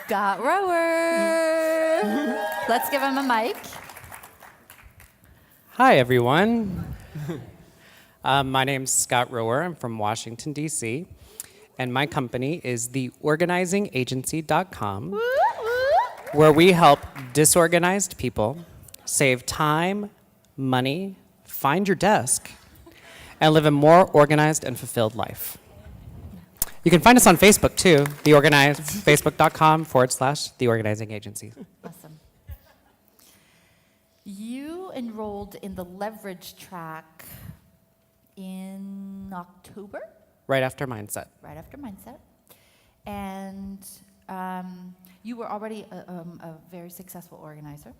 Scott Roewer. Let's give him a mic. Hi, everyone. My name's Scott Roewer. I'm from Washington, D.C., and my company is theorganizingagency.com, where we help disorganized people save time, money, find your desk, and live a more organized and fulfilled life. You can find us on Facebook, too, facebook.com/theorganizingagency. Awesome. You enrolled in the leverage track in October? Right after Mindset. Right after Mindset. And you were already a very successful organizer.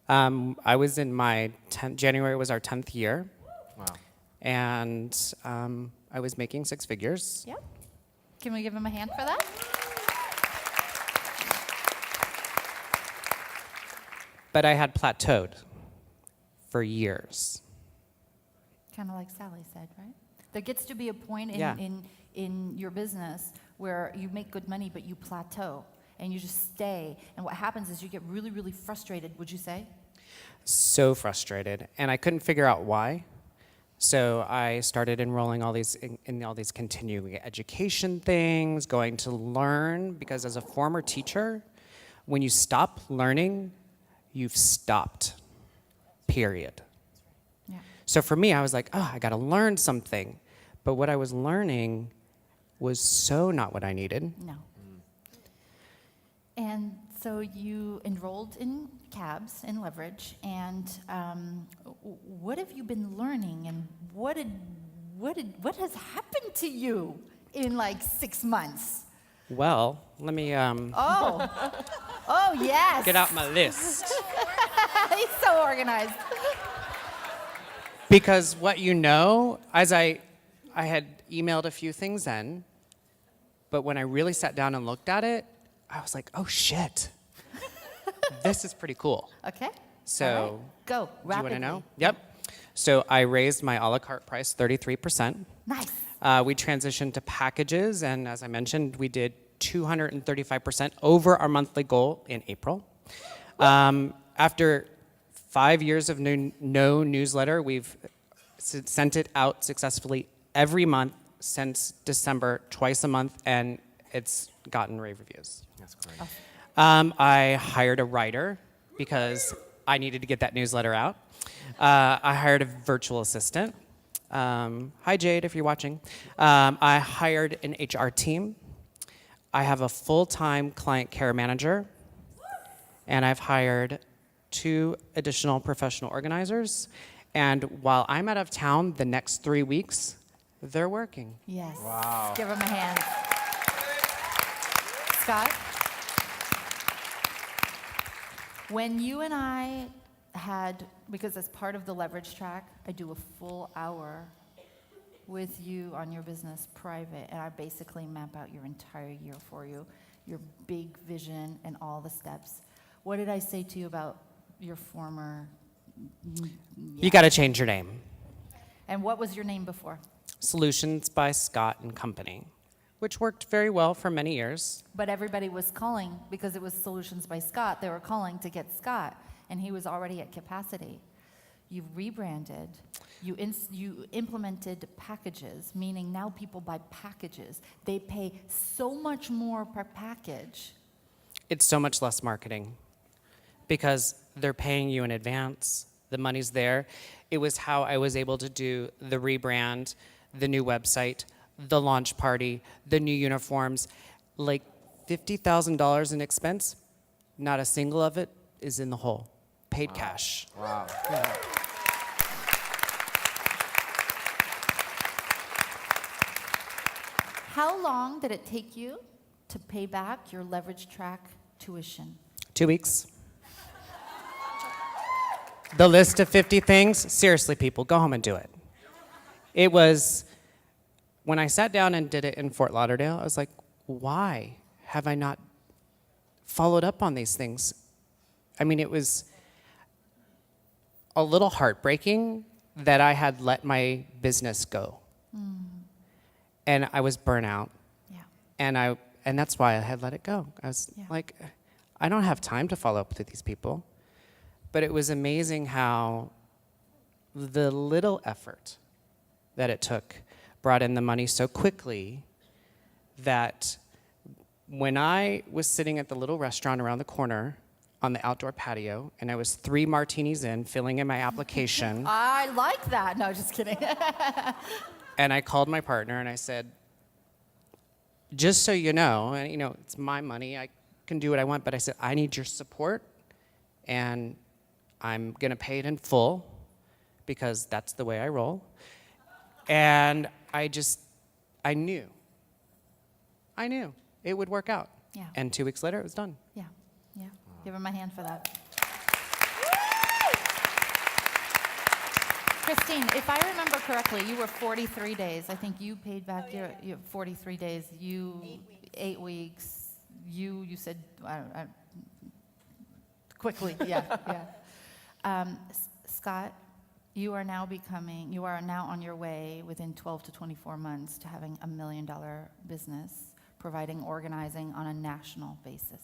I was in my January was our 10th year. Wow. And I was making six figures. Yep. Can we give him a hand for that? But I had plateaued for years. Kind of like Sally said, right? There gets to be a point Yeah. in your business where you make good money, but you plateau and you just stay. And what happens is you get really, really frustrated, would you say? So frustrated. And I couldn't figure out why. So I started enrolling in all these continuing education things, going to learn, because as a former teacher, when you stop learning, you've stopped, period. Yeah. So for me, I was like, oh, I got to learn something. But what I was learning was so not what I needed. No. And so you enrolled in cabs in leverage, and what have you been learning, and what has happened to you in like 6 months? Well, let me Oh yes. get out my list. He's so organized. Because what you know, as I had emailed a few things in, but when I really sat down and looked at it, I was like, oh shit, this is pretty cool. Okay. So, all right. Go do you rapidly. want to know? Yep. So I raised my a la carte price 33%. Nice. We transitioned to packages, and as I mentioned, we did 235% over our monthly goal in April. After 5 years of no newsletter, we've sent it out successfully every month since December, twice a month, and it's gotten rave reviews. That's great. I hired a writer because I needed to get that newsletter out. I hired a virtual assistant. Hi, Jade, if you're watching. I hired an HR team. I have a full-time client care manager. And I've hired 2 additional professional organizers. And while I'm out of town the next 3 weeks, they're working. Yes. Wow. Give him a hand. Scott? When you and I had, because as part of the leverage track, I do a full hour with you on your business private, and I basically map out your entire year for you, your big vision and all the steps. What did I say to you about your former? You got to change your name. And what was your name before? Solutions by Scott and Company, which worked very well for many years. But everybody was calling because it was Solutions by Scott. They were calling to get Scott, and he was already at capacity. You rebranded. You implemented packages, meaning now people buy packages. They pay so much more per package. It's so much less marketing because they're paying you in advance. The money's there. It was how I was able to do the rebrand, the new website, the launch party, the new uniforms. Like $50,000 in expense, not a single of it is in the hole. Paid cash. Wow. How long did it take you to pay back your leverage track tuition? 2 weeks. The list of 50 things, seriously, people, go home and do it. It was, when I sat down and did it in Fort Lauderdale, I was like, why have I not followed up on these things? I mean, it was a little heartbreaking that I had let my business go. And I was burnt out. Yeah. And And that's why I had let it go. I was Yeah. like, I don't have time to follow up with these people. But it was amazing how the little effort that it took brought in the money so quickly that when I was sitting at the little restaurant around the corner on the outdoor patio, and I was 3 martinis in, filling in my application, I like that. No, just kidding. and I called my partner and I said, just so you know, and it's my money, I can do what I want, but I said, I need your support, and I'm gonna pay it in full, because that's the way I roll. And I knew it would work out. Yeah. And 2 weeks later, it was done. Yeah, yeah. Give him a hand for that. Christine, if I remember correctly, you were 43 days. I think you paid back your 43 days. 8 weeks. You said, quickly, yeah, yeah. Scott, you are now on your way within 12 to 24 months to having $1 million business, providing organizing on a national basis.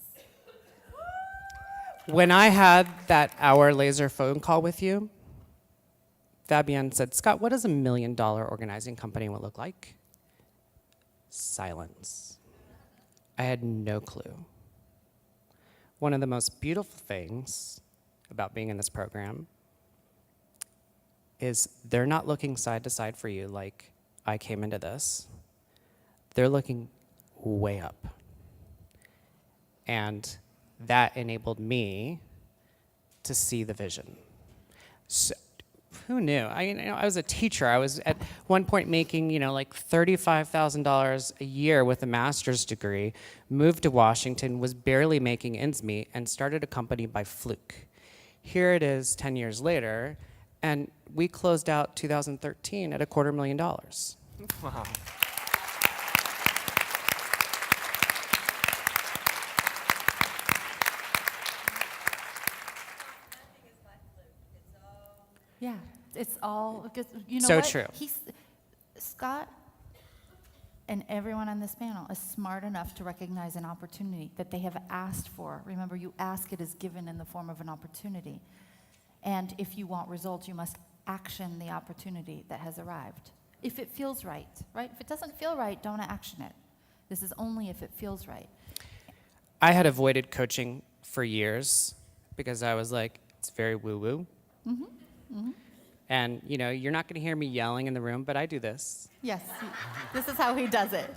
When I had that hour laser phone call with you, Fabienne said, Scott, what does $1 million organizing company look like? Silence. I had no clue. One of the most beautiful things about being in this program is they're not looking side to side for you like I came into this. They're looking way up. And that enabled me to see the vision. So, who knew? I was a teacher. I was at one point making, like $35,000 a year with a master's degree, moved to Washington, was barely making ends meet, and started a company by fluke. Here it is 10 years later, and we closed out 2013 at $250,000. Wow. Yeah, it's all, because you know So what? true. Scott and everyone on this panel is smart enough to recognize an opportunity that they have asked for. Remember, you ask, it is given in the form of an opportunity. And if you want results, you must action the opportunity that has arrived. If it feels right, right? If it doesn't feel right, don't action it. This is only if it feels right. I had avoided coaching for years because I was like, it's very woo-woo. Mm-hmm. Mm-hmm. And, you're not going to hear me yelling in the room, but I do this. Yes, this is how he does it.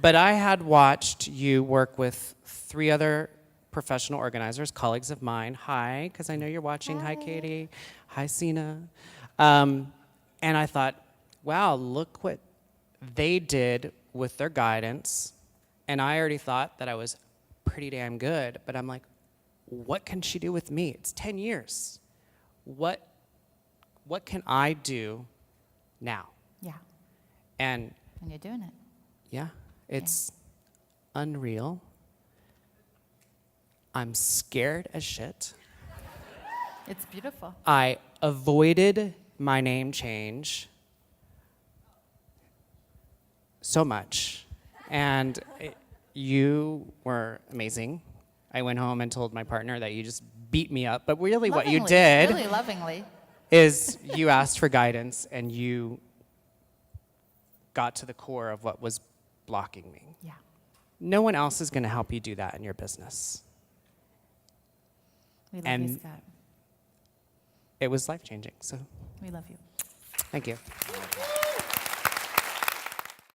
But I had watched you work with 3 other professional organizers, colleagues of mine. Hi, because I know you're watching. Hi, Katie. Hi, Sina. And I thought, wow, look what they did with their guidance. And I already thought that I was pretty damn good. But I'm like, what can she do with me? It's 10 years. What can I do now? Yeah, And and you're doing it. yeah, it's unreal. I'm scared as shit. It's beautiful. I avoided my name change so much. And you were amazing. I went home and told my partner that you just beat me up. But really what you did Really lovingly. is you asked for guidance and you got to the core of what was blocking me. Yeah. No one else is going to help you do that in your business. We love you, And Scott. it was life-changing, so We love you. thank you.